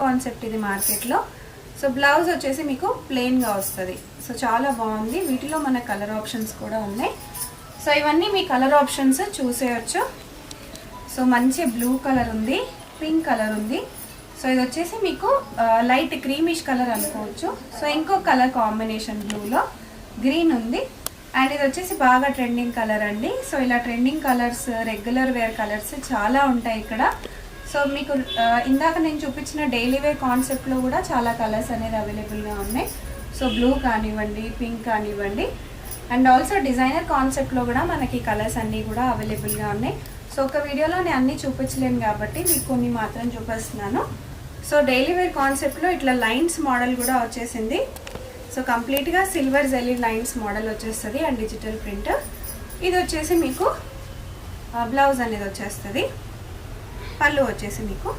Concept ఇది మార్కెట్లో. So blouse వచ్చేసి మీకు ప్లెయిన్గా వస్తుంది. సో చాలా బాగుంది. వీటిలో మన కలర్ ఆప్షన్స్ కూడా ఉన్నాయి. సో ఇవన్నీ మీ కలర్ ఆప్షన్స్ చూసేయచ్చు. సో మంచి బ్లూ కలర్ ఉంది, పింక్ కలర్ ఉంది. సో ఇది వచ్చేసి మీకు లైట్ క్రీమిష్ కలర్ అనుకోవచ్చు. సో ఇంకో కలర్ కాంబినేషన్ బ్లూలో గ్రీన్ ఉంది. అండ్ ఇది వచ్చేసి బాగా ట్రెండింగ్ కలర్ అండి. సో ఇలా trending colours, regular wear colours చాలా ఉంటాయి ఇక్కడ. సో మీకు ఇందాక నేను చూపించిన డైలీ వేర్ కాన్సెప్ట్లో కూడా చాలా కలర్స్ అనేది అవైలబుల్గా ఉన్నాయి. సో బ్లూ కానివ్వండి, పింక్ కానివ్వండి, అండ్ ఆల్సో డిజైనర్ కాన్సెప్ట్లో కూడా మనకి కలర్స్ అన్నీ కూడా అవైలబుల్గా ఉన్నాయి. సో ఒక వీడియోలో నేను అన్నీ చూపించలేను కాబట్టి మీకు కొన్ని మాత్రం చూపిస్తున్నాను. సో డైలీ వేర్ కాన్సెప్ట్లో ఇట్లా లైన్స్ మోడల్ కూడా వచ్చేసింది. సో కంప్లీట్గా సిల్వర్ జెల్లీ లైన్స్ మోడల్ వచ్చేస్తుంది అండ్ డిజిటల్ ప్రింట్. ఇది వచ్చేసి మీకు బ్లౌజ్ అనేది వచ్చేస్తుంది. పళ్ళు వచ్చేసి మీకు